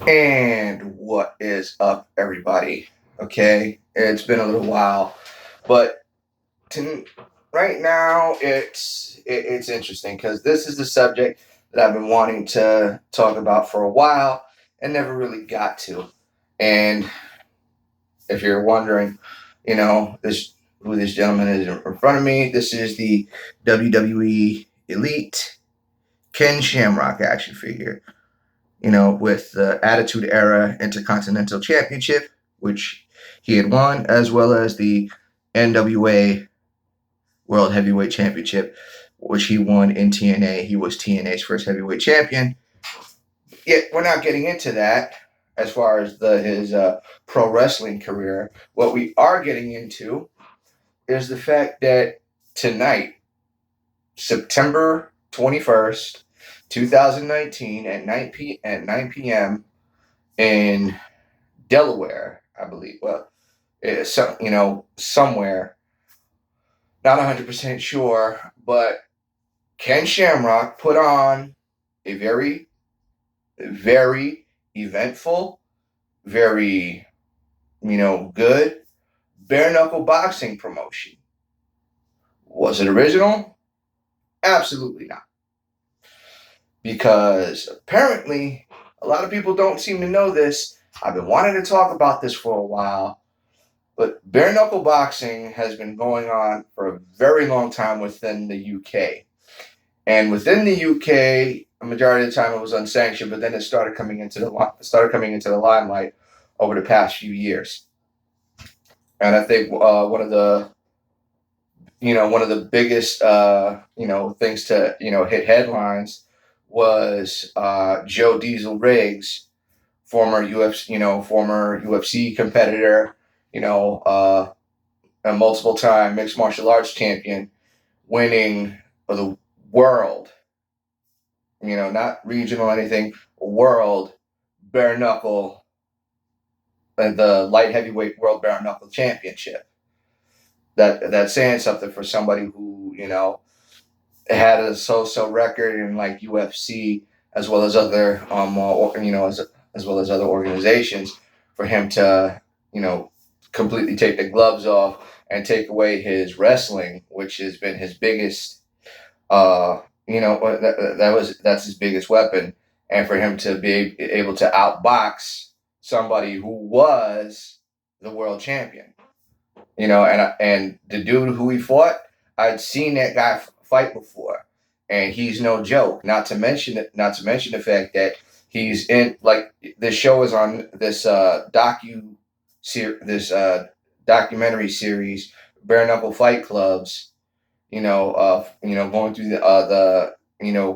And what is up, everybody? Okay, it's been a little while, but to, right now it's interesting because this is the subject that I've been wanting to talk about for a while and never really got to. And if you're wondering, this who this gentleman is in front of me, this is the WWE Elite Ken Shamrock action figure, with the Attitude Era Intercontinental Championship, which he had won, as well as the NWA World Heavyweight Championship, which he won in TNA. He was TNA's first heavyweight champion. Yet we're not getting into that as far as his pro wrestling career. What we are getting into is the fact that tonight, September 21st, 2019, at 9 p.m. in Delaware, I believe. Well, it's somewhere. Not 100% sure, but Ken Shamrock put on a very, very eventful, very, good bare knuckle boxing promotion. Was it original? Absolutely not. Because apparently, a lot of people don't seem to know this. I've been wanting to talk about this for a while. But bare knuckle boxing has been going on for a very long time within the UK. And within the UK, a majority of the time it was unsanctioned, but then it started coming into the limelight over the past few years. And I think one of the biggest things to hit headlines was Joe Diesel Riggs, former UFC competitor, a multiple time mixed martial arts champion, winning the world, not regional anything, world bare knuckle, the light heavyweight world bare knuckle championship. That's saying something for somebody who had a so-so record in like UFC as well as other as well as other organizations, for him to completely take the gloves off and take away his wrestling, which has been his biggest that's his biggest weapon, and for him to be able to outbox somebody who was the world champion, and the dude who he fought, I'd seen that guy fight before, and he's no joke. Not to mention the fact that he's in, like, this show is on this documentary series, Bare Knuckle Fight Clubs. Going through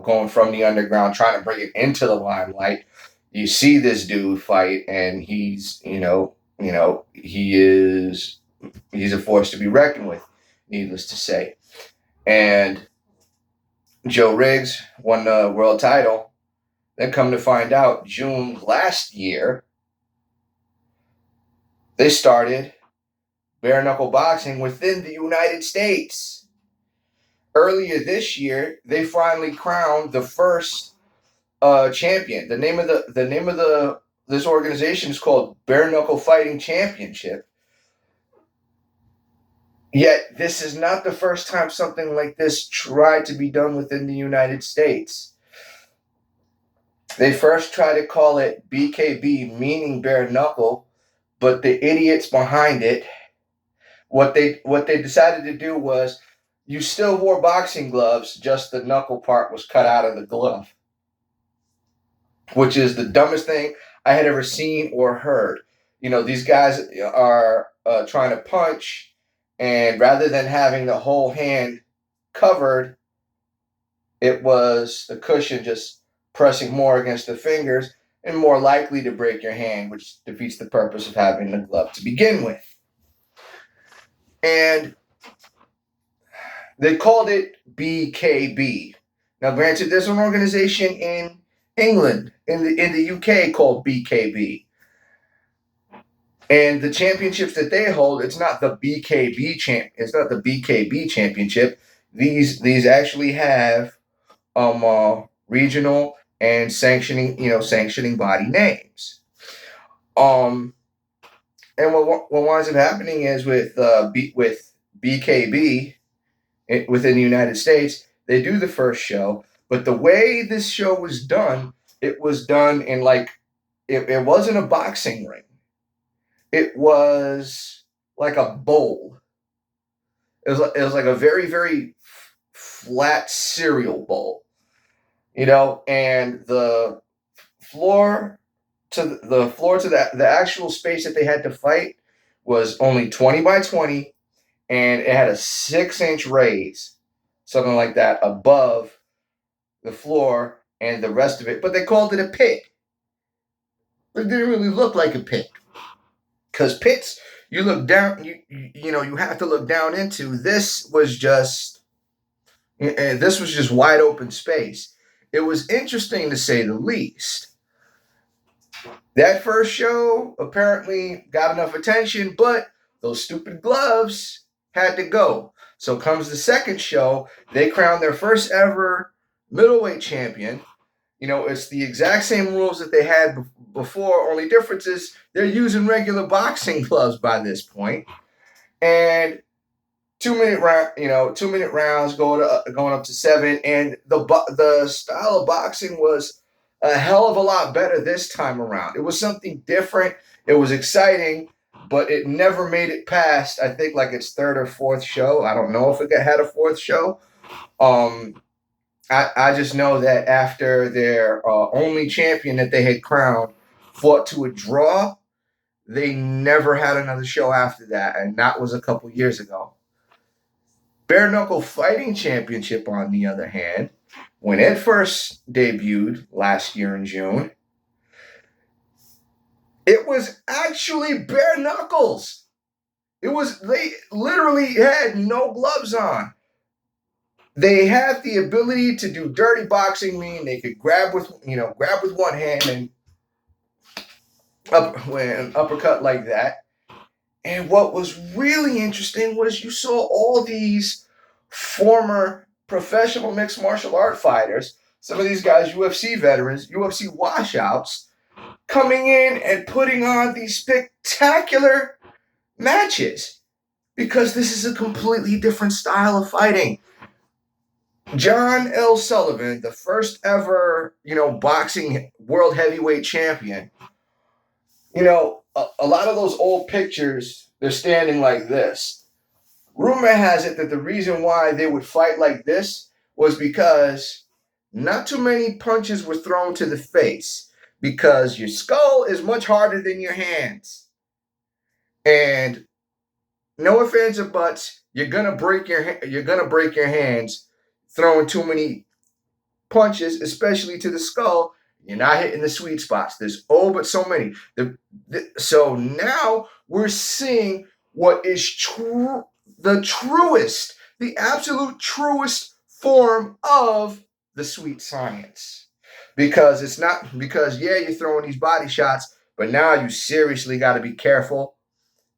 going from the underground, trying to bring it into the limelight. You see this dude fight, and he's a force to be reckoned with, needless to say. And Joe Riggs won the world title. Then come to find out, June last year, they started bare knuckle boxing within the United States. Earlier this year, they finally crowned the first champion. The name of this organization is called Bare Knuckle Fighting Championship. Yet this is not the first time something like this tried to be done within the United States. They first tried to call it BKB, meaning bare knuckle, but the idiots behind it, what they decided to do was, you still wore boxing gloves, just the knuckle part was cut out of the glove, which is the dumbest thing I had ever seen or heard. These guys are trying to punch, and rather than having the whole hand covered, it was the cushion just pressing more against the fingers and more likely to break your hand, which defeats the purpose of having the glove to begin with. And they called it BKB. Now, granted, there's an organization in England, in the UK, called BKB. And the championships that they hold, it's not the BKB championship. These actually have regional and sanctioning body names. And what winds up happening is with BKB within the United States, they do the first show, but the way this show was done, it was done in like it wasn't a boxing ring. It was like a bowl. It was like a very, very flat cereal bowl, and the floor the actual space that they had to fight was only 20 by 20, and it had a 6-inch raise, something like that, above the floor and the rest of it. But they called it a pit. It didn't really look like a pit, because pits you look down, you have to look down into. This was just wide open space. It was interesting to say the least. That first show apparently got enough attention, but those stupid gloves had to go. So comes the second show. They crowned their first ever middleweight champion. It's the exact same rules that they had before. Only difference is they're using regular boxing gloves by this point. And 2-minute round, 2-minute rounds going up to 7. And the style of boxing was a hell of a lot better this time around. It was something different. It was exciting, but it never made it past, I think, like its third or fourth show. I don't know if it had a fourth show. I just know that after their only champion that they had crowned fought to a draw, they never had another show after that, and that was a couple years ago. Bare Knuckle Fighting Championship, on the other hand, when it first debuted last year in June, it was actually bare knuckles. They literally had no gloves on. They have the ability to do dirty boxing, meaning they could grab with one hand and uppercut like that. And what was really interesting was you saw all these former professional mixed martial art fighters, some of these guys UFC veterans, UFC washouts, coming in and putting on these spectacular matches, because this is a completely different style of fighting. John L. Sullivan, the first ever, boxing world heavyweight champion, a lot of those old pictures, they're standing like this. Rumor has it that the reason why they would fight like this was because not too many punches were thrown to the face, because your skull is much harder than your hands. And no offense ands or buts, you're gonna break your hands throwing too many punches, especially to the skull. You're not hitting the sweet spots. There's but so many. So now we're seeing what is the absolute truest form of the sweet science. Because you're throwing these body shots, but now you seriously got to be careful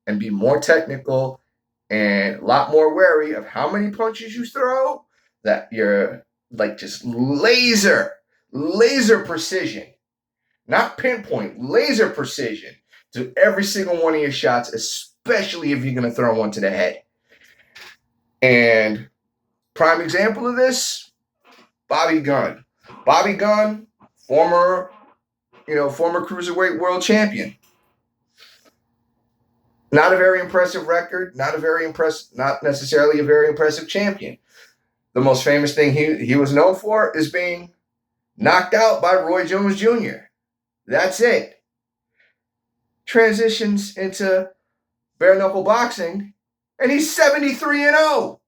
and be more technical and a lot more wary of how many punches you throw, that you're like just laser precision, not pinpoint, laser precision to every single one of your shots, especially if you're going to throw one to the head. And prime example of this, Bobby Gunn. Bobby Gunn, former cruiserweight world champion. Not a very impressive record, not necessarily a very impressive champion. The most famous thing he was known for is being knocked out by Roy Jones Jr. That's it. Transitions into bare knuckle boxing, and he's 73-0.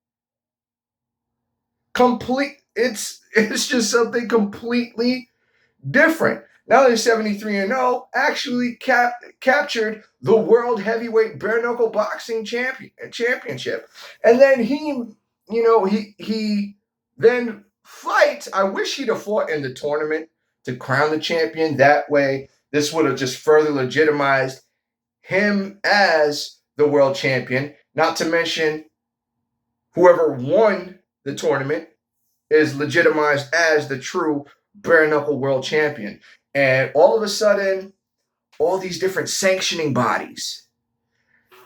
It's just something completely different. Now they're 73-0, actually captured the world heavyweight bare knuckle boxing championship. And then he then fights. I wish he'd have fought in the tournament to crown the champion. That way, this would have just further legitimized him as the world champion. Not to mention, whoever won the tournament is legitimized as the true bare knuckle world champion. And all of a sudden, all these different sanctioning bodies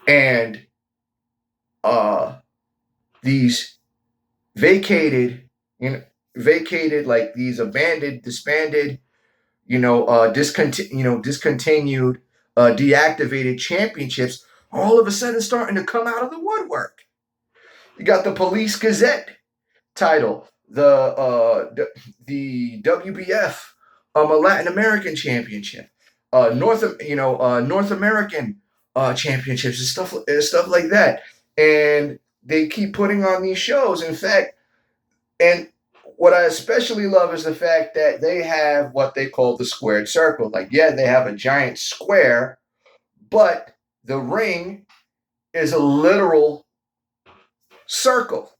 and these vacated, like these abandoned, disbanded, discontinued, deactivated championships, all of a sudden starting to come out of the woodwork. You got the Police Gazette title, the WBF, a Latin American championship, North American championships and stuff like that, and they keep putting on these shows. In fact, and what I especially love is the fact that they have what they call the squared circle. Like, yeah, they have a giant square, but the ring is a literal circle.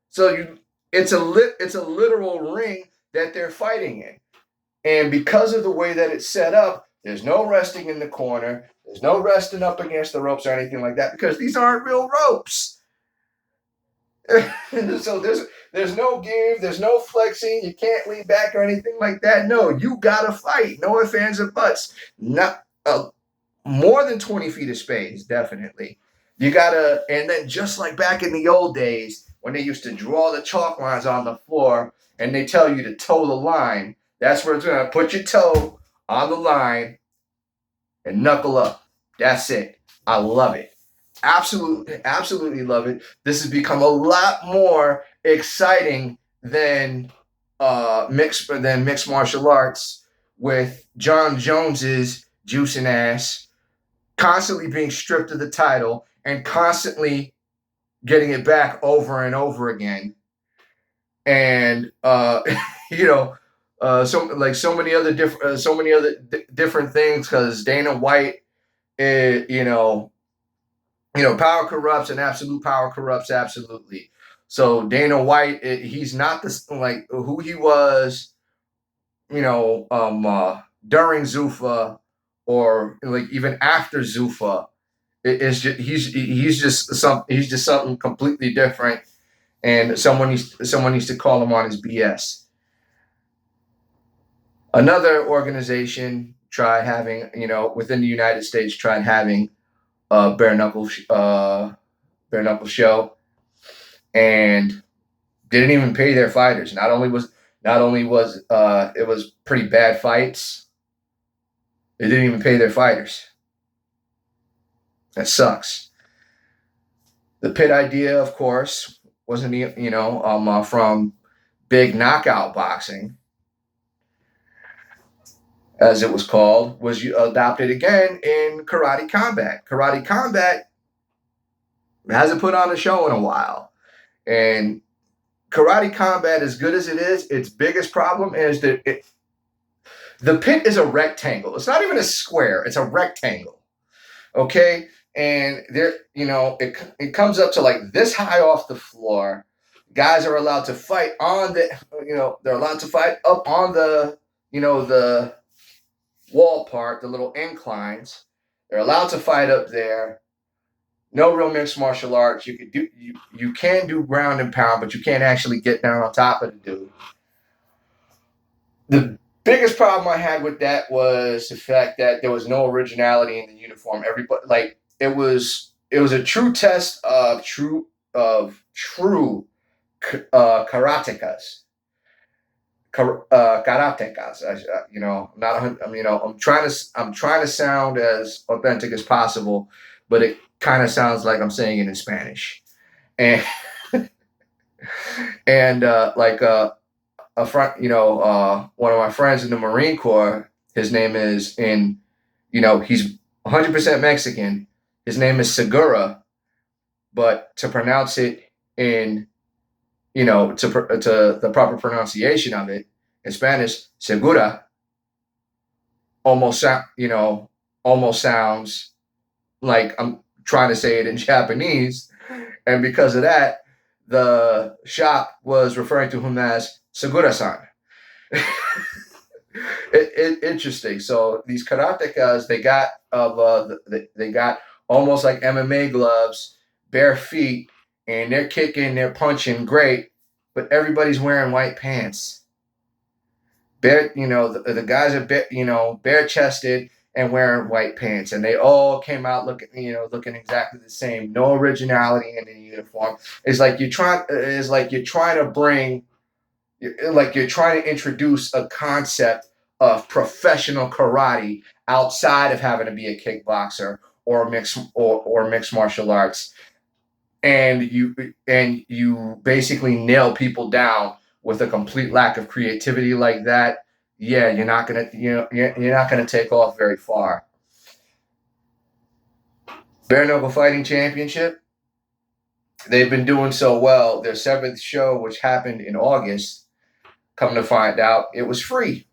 So it's a literal ring that they're fighting in. And because of the way that it's set up, there's no resting in the corner. There's no resting up against the ropes or anything like that, because these aren't real ropes. So there's no give, there's no flexing. You can't lean back or anything like that. No, you gotta fight. No ifs, ands, or buts. Not more than 20 feet of space, definitely. You gotta, and then just like back in the old days when they used to draw the chalk lines on the floor and they tell you to toe the line, that's where it's gonna put your toe on the line and knuckle up. That's it. I love it. Absolutely love it. This has become a lot more exciting than mixed martial arts, with John Jones's juicing ass constantly being stripped of the title and constantly getting it back over and over again. And so many other different things, because Dana White, power corrupts and absolute power corrupts absolutely. So Dana White, he's not like who he was, during Zuffa, or like even after Zuffa. It's just he's just something completely different, and someone needs to call him on his BS. Another organization tried having, within the United States, tried having a bare knuckle show, and didn't even pay their fighters. Not only was it was pretty bad fights, they didn't even pay their fighters. That sucks. The pit idea, of course, wasn't from Big Knockout Boxing, as it was called, was adopted again in Karate Combat. Karate Combat hasn't put on a show in a while, and Karate Combat, as good as it is, its biggest problem is that the pit is a rectangle. It's not even a square. It's a rectangle. Okay? And there, it comes up to like this high off the floor. Guys are allowed to fight on they're allowed to fight up on the wall part, the little inclines. They're allowed to fight up there. No real mixed martial arts. You can do ground and pound, but you can't actually get down on top of the dude. The biggest problem I had with that was the fact that there was no originality in the uniform. Everybody, like, it was a true test of true karatekas. Karatekas. I'm trying to sound as authentic as possible, but it kind of sounds like I'm saying it in Spanish, and and a friend, one of my friends in the Marine Corps, his name is he's 100% Mexican. His name is Segura, but to pronounce it in, to the proper pronunciation of it in Spanish, Segura, almost sounds like I'm trying to say it in Japanese. And because of that, the shop was referring to him as Segura-san. Interesting. So these karatekas, they got almost like MMA gloves, bare feet, and they're kicking, they're punching great, but everybody's wearing white pants. bare, the guys are bare chested and wearing white pants, and they all came out looking exactly the same. No originality in the uniform. It's like you're trying. It's like you're trying to bring. Like you're trying to introduce a concept of professional karate outside of having to be a kickboxer or mixed martial arts, and you basically nail people down with a complete lack of creativity like that. Yeah, you're not gonna take off very far. Bare knuckle fighting championship. They've been doing so well. Their seventh show, which happened in August, come to find out, it was free.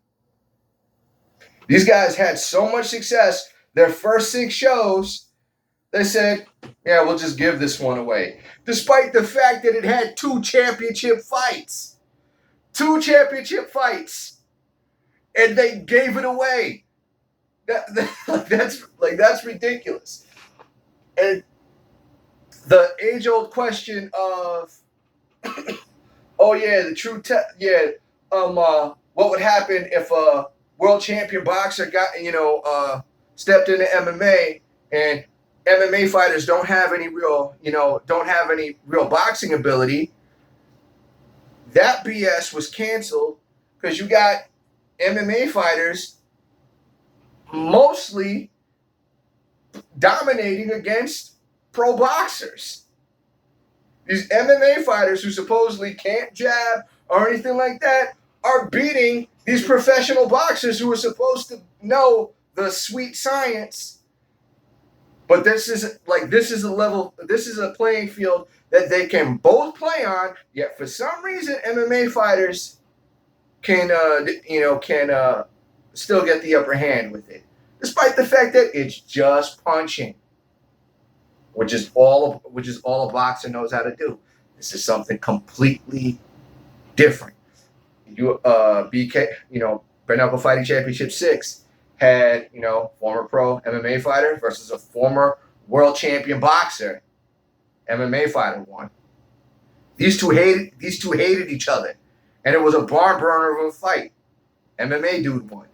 These guys had so much success. Their first 6 shows, they said, yeah, we'll just give this one away. Despite the fact that it had 2 championship fights. 2 championship fights. And they gave it away. That's ridiculous. And the age-old question of, oh yeah, what would happen if a world champion boxer got stepped into MMA, and MMA fighters don't have any real boxing ability? That BS was canceled because you got MMA fighters mostly dominating against pro boxers. These MMA fighters who supposedly can't jab or anything like that are beating these professional boxers who are supposed to know the sweet science. But this is a playing field that they can both play on. Yet for some reason, MMA fighters can still get the upper hand with it, despite the fact that it's just punching, which is all a boxer knows how to do. This is something completely different. BK, Bare Knuckle Fighting Championship 6 had, former pro MMA fighter versus a former world champion boxer. MMA fighter won. These two hated each other, and it was a barn burner of a fight. MMA dude won.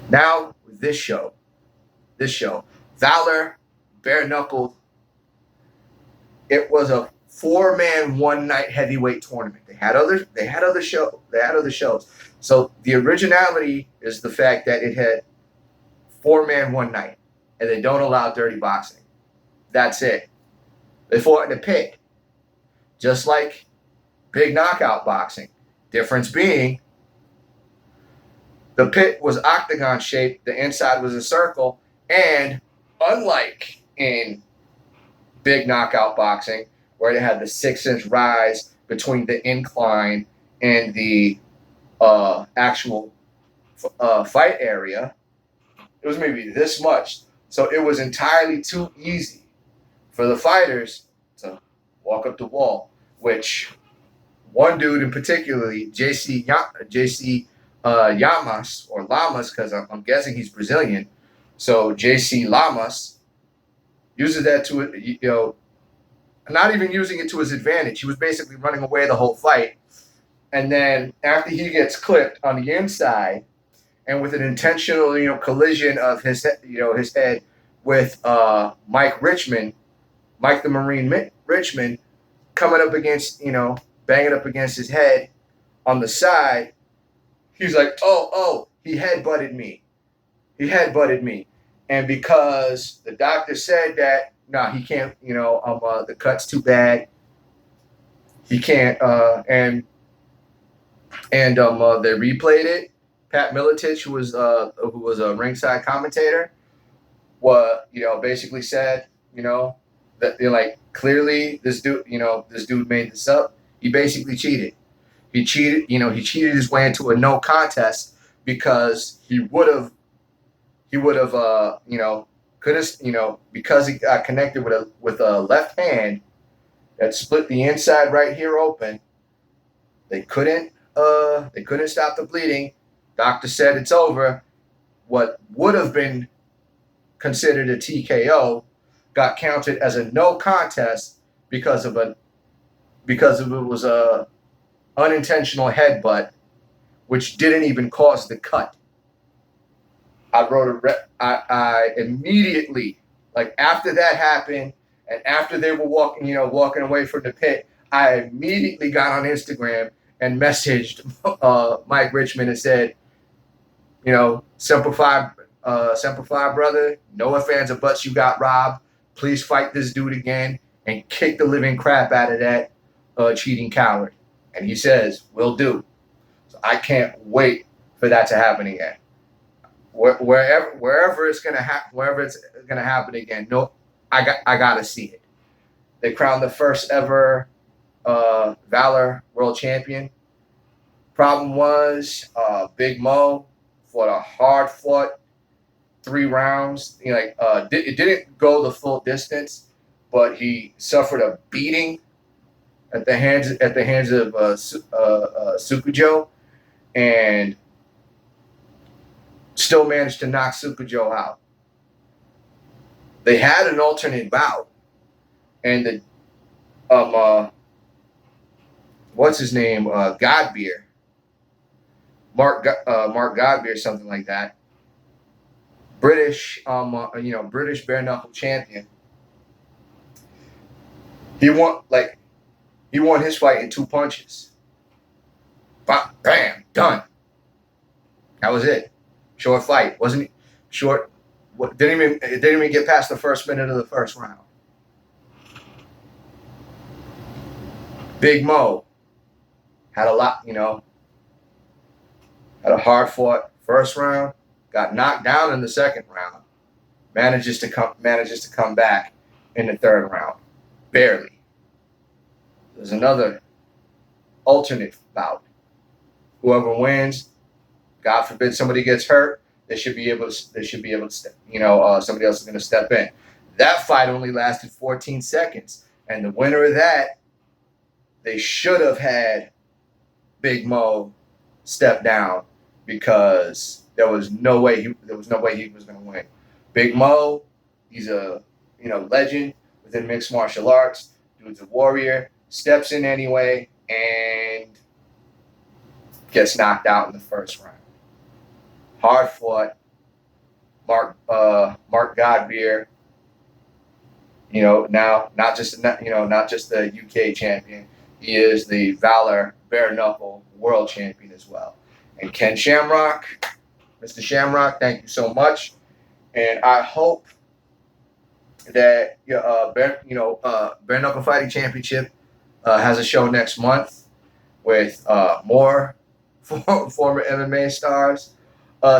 Now with this show, Valor Bare Knuckle. It was a 4-man 1-night heavyweight tournament. They had other shows. So the originality is the fact that it had 4-man 1 night, and they don't allow dirty boxing. That's it. They fought in a pit, just like big knockout boxing. Difference being, the pit was octagon shaped, the inside was a circle, and unlike in big knockout boxing, where they had the 6-inch rise between the incline and the actual fight area, it was maybe this much. So it was entirely too easy for the fighters to walk up the wall, which one dude in particularly, JC Llamas, or Lamas, because I'm guessing he's Brazilian. So JC Lamas uses that to, not even using it to his advantage. He was basically running away the whole fight. And then after he gets clipped on the inside, and with an intentional, collision of his head with Mike the Marine Richmond, coming up against, banging up against his head on the side, he's like, oh, he headbutted me. And because the doctor said that, he can't, the cut's too bad. He can't, and they replayed it. Pat Miletich, who was a ringside commentator, basically said, that they're like, clearly this dude made this up. He basically cheated. He cheated his way into a no contest because he would have, could have, because he got connected with a left hand that split the inside right here open. They couldn't stop the bleeding. Doctor said it's over. What would have been considered a TKO got counted as a no contest because it was a unintentional headbutt, which didn't even cause the cut. I immediately, like after that happened, and after they were walking away from the pit, I immediately got on Instagram and messaged Mike Richmond and said, simplify, brother. No offense, but you got robbed. Please fight this dude again and kick the living crap out of that cheating coward. And he says, "Will do." So I can't wait for that to happen again. Wherever it's gonna happen again. No, I gotta see it. They crowned the first ever Valor World Champion. Problem was, Big Mo fought a hard fought 3 rounds. It didn't go the full distance, but he suffered a beating at the hands of Sukujo, and still managed to knock Sukujo out. They had an alternate bout, and the what's his name, Godbeer, Mark Godbeer, something like that. British bare knuckle champion. He won his fight in 2 punches. Bam, done. That was it. Short fight, wasn't short. It didn't even get past the first minute of the first round. Big Mo had a lot, had a hard fought first round, got knocked down in the second round, manages to come back in the third round, barely. There's another alternate bout. Whoever wins, God forbid somebody gets hurt, they should be able to somebody else is going to step in. That fight only lasted 14 seconds, and the winner of that, they should have had Big Mo step down, because there was no way he was going to win. Big Mo, he's a legend within mixed martial arts. Dude's a warrior. Steps in anyway and gets knocked out in the first round. Hard fought. Mark Godbeer. Now not just the UK champion. He is the Valor bare knuckle world champion as well. And Ken Shamrock, Mr. Shamrock, thank you so much. And I hope that bare knuckle fighting championship has a show next month with more former MMA stars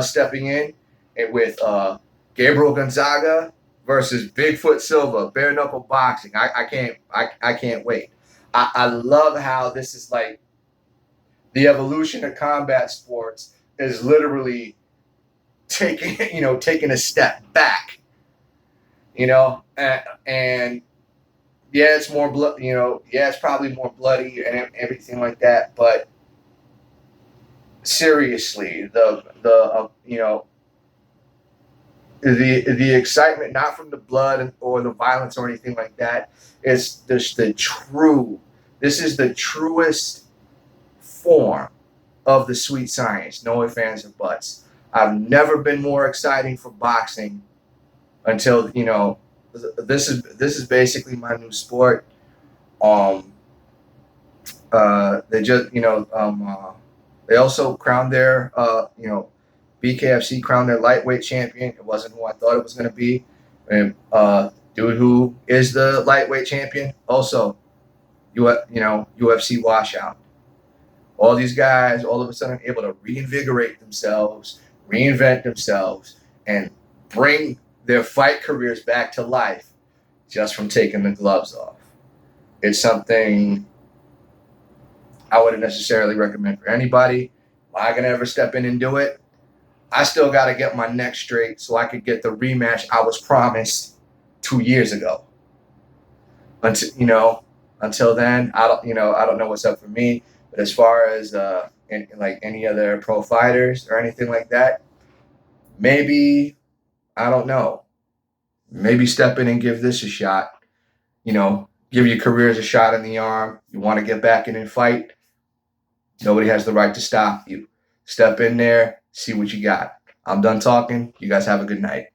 stepping in, and with Gabriel Gonzaga versus Bigfoot Silva, bare knuckle boxing. I can't wait. I love how this is like the evolution of combat sports is literally taking a step back, and yeah, it's more blood, it's probably more bloody and everything like that, but seriously, the excitement, not from the blood or the violence or anything like that, is this is the truest form of the sweet science. No ifs, ands, or buts. I've never been more exciting for boxing until this is basically my new sport. They just they also crowned their BKFC crowned their lightweight champion. It wasn't who I thought it was going to be. And dude who is the lightweight champion, also UFC washout. All these guys all of a sudden able to reinvigorate themselves, reinvent themselves, and bring their fight careers back to life just from taking the gloves off. It's something I wouldn't necessarily recommend for anybody. Am I going to ever step in and do it? I still got to get my neck straight so I could get the rematch I was promised 2 years ago. Until then, I don't know what's up for me. But as far as any other pro fighters or anything like that, maybe, I don't know. Maybe step in and give this a shot. Give your careers a shot in the arm. You want to get back in and fight? Nobody has the right to stop you. Step in there, see what you got. I'm done talking. You guys have a good night.